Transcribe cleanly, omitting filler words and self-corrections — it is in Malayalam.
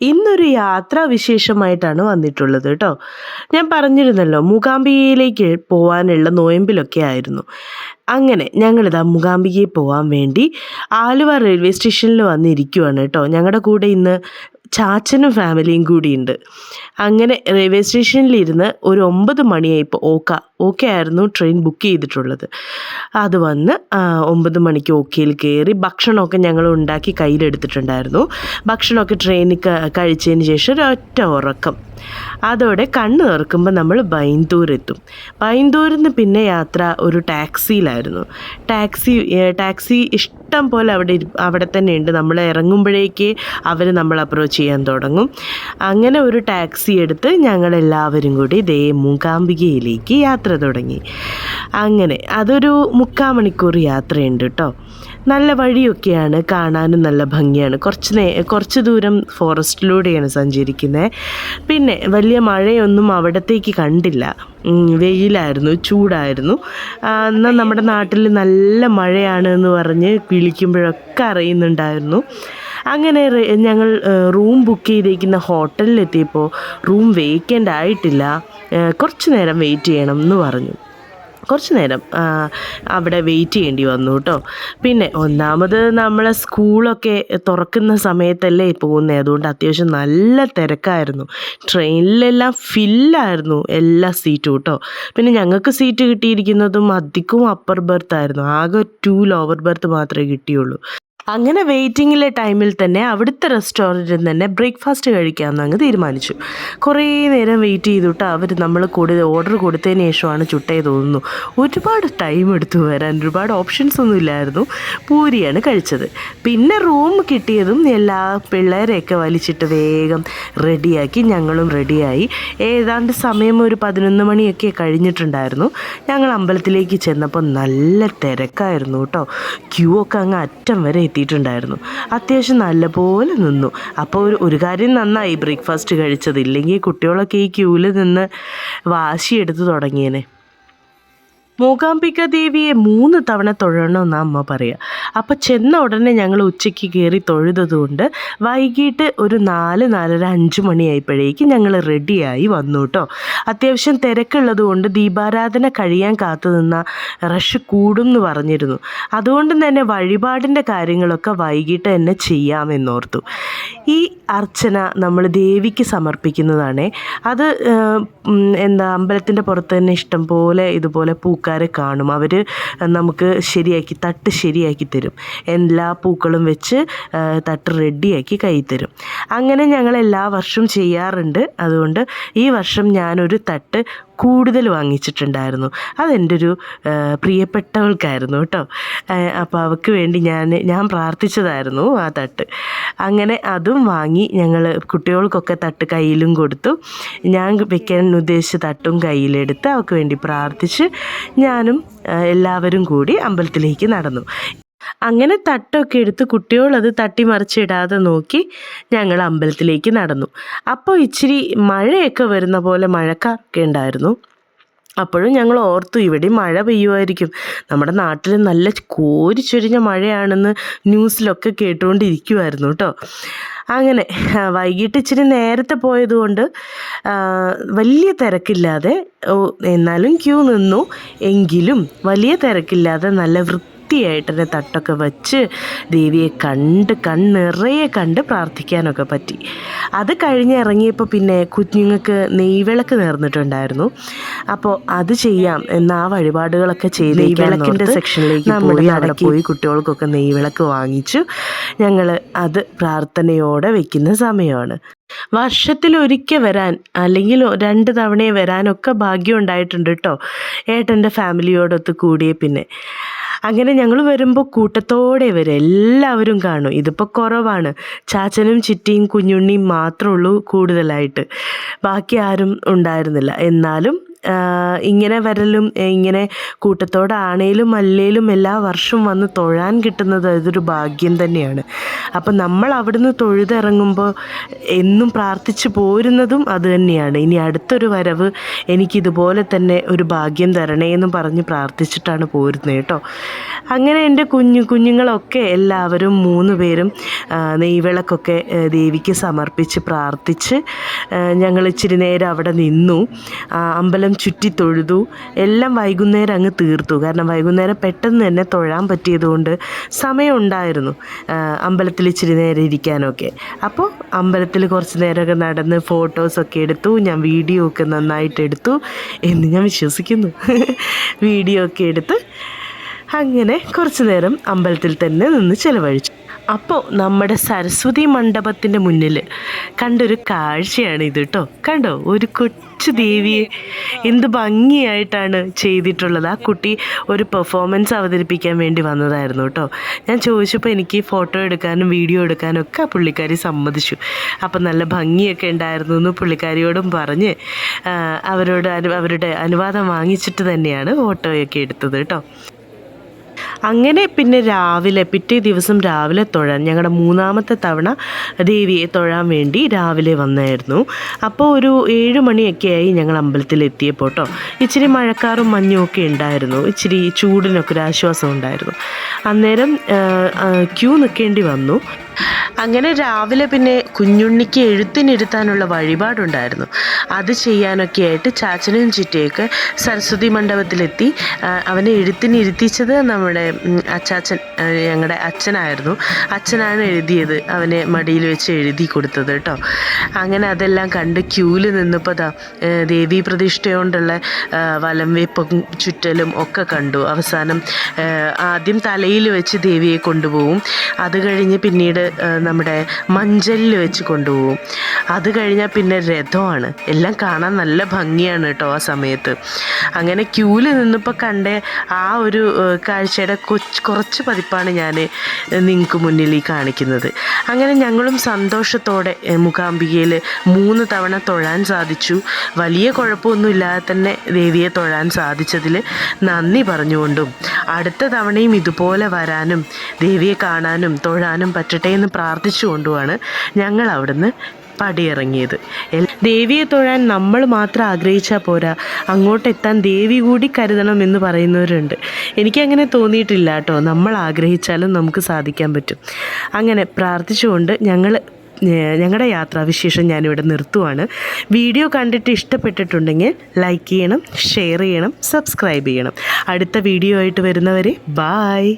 ഇന്നൊരു യാത്രാവിശേഷമായിട്ടാണ് വന്നിട്ടുള്ളത് കേട്ടോ. ഞാൻ പറഞ്ഞിരുന്നല്ലോ മൂകാംബികയിലേക്ക് പോകാനുള്ള നോയമ്പിലൊക്കെ ആയിരുന്നു. അങ്ങനെ ഞങ്ങളിതാ മൂകാംബികയിൽ പോകാൻ വേണ്ടി ആലുവ റെയിൽവേ സ്റ്റേഷനിൽ വന്നിരിക്കുവാണ് കേട്ടോ. ഞങ്ങളുടെ കൂടെ ഇന്ന് ചാച്ചനും ഫാമിലിയും കൂടിയുണ്ട്. അങ്ങനെ റെയിൽവേ സ്റ്റേഷനിലിരുന്ന് ഒരു 9 മണിയായപ്പോൾ ഓക്കെ ആയിരുന്നു ട്രെയിൻ ബുക്ക് ചെയ്തിട്ടുള്ളത്. അത് വന്ന് 9 മണിക്ക് ഓക്കയിൽ കയറി ഭക്ഷണമൊക്കെ ഞങ്ങൾ ഉണ്ടാക്കി കയ്യിലെടുത്തിട്ടുണ്ടായിരുന്നു. ഭക്ഷണമൊക്കെ ട്രെയിനിൽ കഴിച്ചതിന് ശേഷം ഒരൊറ്റ ഉറക്കം. അതോടെ കണ്ണ് തുറക്കുമ്പോൾ നമ്മൾ ബൈന്ദൂർ എത്തും. ബൈന്ദൂരിൽ നിന്ന് പിന്നെ യാത്ര ഒരു ടാക്സിയിലായിരുന്നു. ടാക്സി ഇഷ്ടം പോലെ അവിടെ തന്നെ ഉണ്ട്. നമ്മൾ ഇറങ്ങുമ്പോഴേക്ക് അവർ നമ്മൾ അപ്രോച്ച് ചെയ്യാൻ തുടങ്ങും. അങ്ങനെ ഒരു ടാക്സി എടുത്ത് ഞങ്ങളെല്ലാവരും കൂടി ദേ മൂകാംബികയിലേക്ക് യാത്ര തുടങ്ങി. അങ്ങനെ അതൊരു 3/4 മണിക്കൂർ യാത്രയുണ്ട് കേട്ടോ. നല്ല വഴിയൊക്കെയാണ്, കാണാനും നല്ല ഭംഗിയാണ്. കുറച്ച് ദൂരം ഫോറസ്റ്റിലൂടെയാണ് സഞ്ചരിക്കുന്നത്. പിന്നെ വലിയ മഴയൊന്നും അവിടത്തേക്ക് കണ്ടില്ല. വെയിലായിരുന്നു, ചൂടായിരുന്നു. എന്നാൽ നമ്മുടെ നാട്ടിൽ നല്ല മഴയാണ് എന്ന് പറഞ്ഞ് വിളിക്കുമ്പോഴൊക്കെ അറിയുന്നുണ്ടായിരുന്നു. അങ്ങനെ ഞങ്ങൾ റൂം ബുക്ക് ചെയ്തിരിക്കുന്ന ഹോട്ടലിലെത്തിയപ്പോൾ റൂം വേക്കൻ്റ് ആയിട്ടില്ല, കുറച്ച് നേരം വെയിറ്റ് ചെയ്യണം എന്ന് പറഞ്ഞു. കുറച്ച് നേരം അവിടെ വെയിറ്റ് ചെയ്യേണ്ടി വന്നു കേട്ടോ. പിന്നെ ഒന്നാമത് നമ്മളെ സ്കൂളൊക്കെ തുറക്കുന്ന സമയത്തല്ലേ പോകുന്നത്, അതുകൊണ്ട് അത്യാവശ്യം നല്ല തിരക്കായിരുന്നു. ട്രെയിനിലെല്ലാം ഫില്ലായിരുന്നു എല്ലാ സീറ്റും കേട്ടോ. പിന്നെ ഞങ്ങൾക്ക് സീറ്റ് കിട്ടിയിരിക്കുന്നതും അധികവും അപ്പർ ബർത്തായിരുന്നു. ആകെ 2 ലോവർ ബർത്ത് മാത്രമേ കിട്ടിയുള്ളൂ. അങ്ങനെ വെയിറ്റിങ്ങിലെ ടൈമിൽ തന്നെ അവിടുത്തെ റെസ്റ്റോറൻറ്റിൽ തന്നെ ബ്രേക്ക്ഫാസ്റ്റ് കഴിക്കാമെന്ന് അങ്ങ് തീരുമാനിച്ചു. കുറേ നേരം വെയിറ്റ് ചെയ്തിട്ട് അവർ നമ്മൾ ഓർഡർ കൊടുത്തതിന് ശേഷമാണ് ചുട്ടേ തോന്നുന്നു. ഒരുപാട് ടൈം എടുത്തു വരാൻ, ഒരുപാട് ഓപ്ഷൻസ് ഒന്നും ഇല്ലായിരുന്നു. പൂരിയാണ് കഴിച്ചത്. പിന്നെ റൂം കിട്ടിയതും എല്ലാ പിള്ളേരെയൊക്കെ വലിച്ചിട്ട് വേഗം റെഡിയാക്കി ഞങ്ങളും റെഡിയായി. ഏതാണ്ട് സമയം ഒരു 11 മണിയൊക്കെ കഴിഞ്ഞിട്ടുണ്ടായിരുന്നു. ഞങ്ങൾ അമ്പലത്തിലേക്ക് ചെന്നപ്പോൾ നല്ല തിരക്കായിരുന്നു കേട്ടോ. ക്യൂ ഒക്കെ അങ്ങ് അറ്റം വരെ എത്തിയിട്ടുണ്ടായിരുന്നു. അത്യാവശ്യം നല്ലപോലെ നിന്നു. അപ്പോൾ ഒരു കാര്യം നന്നായി ബ്രേക്ക്ഫാസ്റ്റ് കഴിച്ചത്. ഇല്ലെങ്കിൽ കുട്ടികളൊക്കെ ഈ ക്യൂവിൽ നിന്ന് വാശിയെടുത്ത് തുടങ്ങിയേനെ. മൂകാംബിക ദേവിയെ 3 തവണ തൊഴണമെന്നാണ് അമ്മ പറയുക. അപ്പോൾ ചെന്ന ഉടനെ ഞങ്ങൾ ഉച്ചയ്ക്ക് കയറി തൊഴുതുകൊണ്ട് വൈകിട്ട് ഒരു 4-4:30 5 മണിയായപ്പോഴേക്കും ഞങ്ങൾ റെഡിയായി വന്നു കേട്ടോ. അത്യാവശ്യം തിരക്കുള്ളത് കൊണ്ട് ദീപാരാധന കഴിയാൻ കാത്തു നിന്ന റഷ് കൂടും എന്ന് പറഞ്ഞിരുന്നു. അതുകൊണ്ട് തന്നെ വഴിപാടിൻ്റെ കാര്യങ്ങളൊക്കെ വൈകിട്ട് തന്നെ ചെയ്യാമെന്നോർത്തു. ഈ അർച്ചന നമ്മൾ ദേവിക്ക് സമർപ്പിക്കുന്നതാണ്. അത് അമ്പലത്തിൻ്റെ പുറത്ത് തന്നെ ഇഷ്ടം പോലെ ഇതുപോലെ പൂക്കാരെ കാണും. അവർ നമുക്ക് തട്ട് ശരിയാക്കി തരും. എല്ലാ പൂക്കളും വെച്ച് തട്ട് റെഡിയാക്കി കൈ തരും. അങ്ങനെ ഞങ്ങൾ എല്ലാ വർഷവും ചെയ്യാറുണ്ട്. അതുകൊണ്ട് ഈ വർഷം ഞാനൊരു തട്ട് കൂടുതൽ വാങ്ങിച്ചിട്ടുണ്ടായിരുന്നു. അതെൻ്റെ ഒരു പ്രിയപ്പെട്ടവൾക്കായിരുന്നു കേട്ടോ. അപ്പോൾ അവൾക്ക് വേണ്ടി ഞാൻ പ്രാർത്ഥിച്ചതായിരുന്നു ആ തട്ട്. അങ്ങനെ അതും വാങ്ങി ഞങ്ങൾ കുട്ടികൾക്കൊക്കെ തട്ട് കയ്യിലും കൊടുത്തു. ഞാൻ വെക്കാൻ ഉദ്ദേശിച്ച തട്ടും കയ്യിലെടുത്ത് അവൾക്ക് വേണ്ടി പ്രാർത്ഥിച്ച് ഞാനും എല്ലാവരും കൂടി അമ്പലത്തിലേക്ക് നടന്നു. അങ്ങനെ തട്ടൊക്കെ എടുത്ത് കുട്ടികളത് തട്ടിമറിച്ചിടാതെ നോക്കി ഞങ്ങൾ അമ്പലത്തിലേക്ക് നടന്നു. അപ്പോൾ ഇച്ചിരി മഴയൊക്കെ വരുന്ന പോലെ മഴക്കാറൊക്കെ ഉണ്ടായിരുന്നു. അപ്പോഴും ഞങ്ങൾ ഓർത്തു ഇവിടെ മഴ പെയ്യുമായിരിക്കും. നമ്മുടെ നാട്ടിൽ നല്ല കോരിച്ചൊരിഞ്ഞ മഴയാണെന്ന് ന്യൂസിലൊക്കെ കേട്ടുകൊണ്ടിരിക്കുമായിരുന്നു കേട്ടോ. അങ്ങനെ വൈകിട്ട് ഇച്ചിരി നേരത്തെ പോയതുകൊണ്ട് വലിയ തിരക്കില്ലാതെ, എന്നാലും ക്യൂ നിന്നു, എങ്കിലും വലിയ തിരക്കില്ലാതെ നല്ല വൃത്തിയായിട്ട് തന്നെ തട്ടൊക്കെ വച്ച് ദേവിയെ കണ്ണിറയെ കണ്ട് പ്രാർത്ഥിക്കാനൊക്കെ പറ്റി. അത് കഴിഞ്ഞ് ഇറങ്ങിയപ്പോൾ പിന്നെ കുഞ്ഞുങ്ങൾക്ക് നെയ്വിളക്ക് നേർന്നിട്ടുണ്ടായിരുന്നു. അപ്പോൾ അത് ചെയ്യാം എന്ന ആ വഴിപാടുകളൊക്കെ ചെയ്ത് നെയ്വിളക്കിൻ്റെ സെക്ഷനിലേക്ക് അവിടെ പോയി കുട്ടികൾക്കൊക്കെ നെയ്വിളക്ക് വാങ്ങിച്ചു. ഞങ്ങൾ അത് പ്രാർത്ഥനയോടെ വെക്കുന്ന സമയമാണ്. വർഷത്തിലൊരിക്കൽ വരാൻ, അല്ലെങ്കിൽ 2 തവണയെ വരാനൊക്കെ ഭാഗ്യം ഉണ്ടായിട്ടുണ്ട് കേട്ടോ, ഏട്ടൻ്റെ ഫാമിലിയോടൊത്ത് കൂടിയ പിന്നെ. അങ്ങനെ ഞങ്ങൾ വരുമ്പോൾ കൂട്ടത്തോടെ വരും, എല്ലാവരും കാണും. ഇതിപ്പോൾ കുറവാണ്, ചാച്ചനും ചിറ്റിയും കുഞ്ഞുണ്ണിയും മാത്രമേ ഉള്ളൂ കൂടുതലായിട്ട്, ബാക്കി ആരും ഉണ്ടായിരുന്നില്ല. എന്നാലും ഇങ്ങനെ വരലും ഇങ്ങനെ കൂട്ടത്തോടാണേലും അല്ലേലും എല്ലാ വർഷവും വന്ന് തൊഴാൻ കിട്ടുന്നത് അതൊരു ഭാഗ്യം തന്നെയാണ്. അപ്പം നമ്മൾ അവിടുന്ന് തൊഴുതിറങ്ങുമ്പോൾ എന്നും പ്രാർത്ഥിച്ചു പോരുന്നതും അത് തന്നെയാണ്. ഇനി അടുത്തൊരു വരവ് എനിക്കിതുപോലെ തന്നെ ഒരു ഭാഗ്യം തരണേ എന്ന് പറഞ്ഞ് പ്രാർത്ഥിച്ചിട്ടാണ് പോരുന്നത് കേട്ടോ. അങ്ങനെ എൻ്റെ കുഞ്ഞുങ്ങളൊക്കെ എല്ലാവരും 3 പേരും നെയ്വിളക്കൊക്കെ ദേവിക്ക് സമർപ്പിച്ച് പ്രാർത്ഥിച്ച് ഞങ്ങൾ ഇച്ചിരി നേരം അവിടെ നിന്നു. അമ്പലം ചുറ്റി തൊഴുതു. എല്ലാം വൈകുന്നേരം അങ്ങ് തീർത്തു. കാരണം വൈകുന്നേരം പെട്ടെന്ന് തന്നെ തൊഴാൻ പറ്റിയതുകൊണ്ട് സമയമുണ്ടായിരുന്നു അമ്പലത്തിൽ ഇച്ചിരി നേരം ഇരിക്കാനൊക്കെ. അപ്പോൾ അമ്പലത്തിൽ കുറച്ച് നേരമൊക്കെ നടന്ന് ഫോട്ടോസൊക്കെ എടുത്തു. ഞാൻ വീഡിയോ ഒക്കെ നന്നായിട്ട് എടുത്തു എന്ന് ഞാൻ വിശ്വസിക്കുന്നു. വീഡിയോ ഒക്കെ എടുത്ത് അങ്ങനെ കുറച്ച് നേരം അമ്പലത്തിൽ തന്നെ നിന്ന് ചിലവഴിച്ചു. അപ്പോൾ നമ്മുടെ സരസ്വതി മണ്ഡപത്തിൻ്റെ മുന്നിൽ കണ്ടൊരു കാഴ്ചയാണ് ഇത് കേട്ടോ. കണ്ടോ, ഒരു കൊച്ചു ദേവിയെ എന്ത് ഭംഗിയായിട്ടാണ് ചെയ്തിട്ടുള്ളത്. ആ കുട്ടി ഒരു പെർഫോമൻസ് അവതരിപ്പിക്കാൻ വേണ്ടി വന്നതായിരുന്നു കേട്ടോ. ഞാൻ ചോദിച്ചപ്പോൾ എനിക്ക് ഫോട്ടോ എടുക്കാനും വീഡിയോ എടുക്കാനും ഒക്കെ ആ പുള്ളിക്കാരി സമ്മതിച്ചു. അപ്പം നല്ല ഭംഗിയൊക്കെ ഉണ്ടായിരുന്നു എന്ന് പുള്ളിക്കാരിയോടും പറഞ്ഞ് അവരുടെ അനുവാദം വാങ്ങിച്ചിട്ട് തന്നെയാണ് ഫോട്ടോയൊക്കെ എടുത്തത് കേട്ടോ. അങ്ങനെ പിന്നെ പിറ്റേ ദിവസം രാവിലെ തൊഴാൻ ഞങ്ങളുടെ 3ാമത്തെ തവണ ദേവിയെ തൊഴാൻ വേണ്ടി രാവിലെ വന്നായിരുന്നു. അപ്പോൾ ഒരു 7 മണിയൊക്കെ ആയി ഞങ്ങൾ അമ്പലത്തിലെത്തിയപ്പോൾ കേട്ടോ. ഇച്ചിരി മഴക്കാറും മഞ്ഞും ഒക്കെ ഉണ്ടായിരുന്നു. ഇച്ചിരി ചൂടിനൊക്കെ ഒരു ആശ്വാസം ഉണ്ടായിരുന്നു. അന്നേരം ക്യൂ നിൽക്കേണ്ടി വന്നു. അങ്ങനെ രാവിലെ പിന്നെ കുഞ്ഞുണ്ണിക്ക് എഴുത്തിനിരുത്താനുള്ള വഴിപാടുണ്ടായിരുന്നു. അത് ചെയ്യാനൊക്കെ ആയിട്ട് ചാച്ചനും ചിറ്റയൊക്കെ സരസ്വതി മണ്ഡപത്തിലെത്തി. അവനെ എഴുത്തിനിരുത്തിച്ചത് നമ്മുടെ അച്ചാച്ചൻ, ഞങ്ങളുടെ അച്ഛനായിരുന്നു. അച്ഛനാണ് എഴുതിയത്. അവനെ മടിയിൽ വെച്ച് എഴുതി കൊടുത്തത് കേട്ടോ. അങ്ങനെ അതെല്ലാം കണ്ട് ക്യൂവിൽ നിന്നപ്പോൾ ദേവീ പ്രതിഷ്ഠയോണ്ടുള്ള വലം വെപ്പും ചുറ്റലും ഒക്കെ കണ്ടു. അവസാനം ആദ്യം തലയിൽ വെച്ച് ദേവിയെ കൊണ്ടുപോകും. അത് കഴിഞ്ഞ് പിന്നീട് നമ്മുടെ മഞ്ചലിൽ വെച്ച് കൊണ്ടുപോകും. അത് കഴിഞ്ഞാൽ പിന്നെ രഥമാണ്. എല്ലാം കാണാൻ നല്ല ഭംഗിയാണ് കേട്ടോ ആ സമയത്ത്. അങ്ങനെ ക്യൂവിൽ നിന്നപ്പോൾ കണ്ട ആ ഒരു കാഴ്ചയുടെ കുറച്ച് പതിപ്പാണ് ഞാൻ നിങ്ങൾക്ക് മുന്നിൽ ഈ കാണിക്കുന്നത്. അങ്ങനെ ഞങ്ങളും സന്തോഷത്തോടെ മൂകാംബികയിൽ 3 തവണ തൊഴാൻ സാധിച്ചു. വലിയ കുഴപ്പമൊന്നുമില്ലാതെ തന്നെ ദേവിയെ തൊഴാൻ സാധിച്ചതിൽ നന്ദി പറഞ്ഞുകൊണ്ടും അടുത്ത തവണയും ഇതുപോലെ വരാനും ദേവിയെ കാണാനും തൊഴാനും പറ്റട്ടെ എന്ന് പ്രാർത്ഥിച്ചുകൊണ്ടുമാണ് ഞങ്ങൾ അവിടുന്ന് പടിയിറങ്ങിയത്. ദേവിയെ തൊഴാൻ നമ്മൾ മാത്രം ആഗ്രഹിച്ചാൽ പോരാ, അങ്ങോട്ടെത്താൻ ദേവി കൂടി കരുതണം എന്ന് പറയുന്നവരുണ്ട്. എനിക്കങ്ങനെ തോന്നിയിട്ടില്ല കേട്ടോ. നമ്മൾ ആഗ്രഹിച്ചാലും നമുക്ക് സാധിക്കാൻ പറ്റും. അങ്ങനെ പ്രാർത്ഥിച്ചുകൊണ്ട് ഞങ്ങളുടെ യാത്രാവിശേഷം ഞാനിവിടെ നിർത്തുവാണ്. വീഡിയോ കണ്ടിട്ട് ഇഷ്ടപ്പെട്ടിട്ടുണ്ടെങ്കിൽ ലൈക്ക് ചെയ്യണം, ഷെയർ ചെയ്യണം, സബ്സ്ക്രൈബ് ചെയ്യണം. അടുത്ത വീഡിയോ ആയിട്ട് വരുന്നവരെ ബായ്.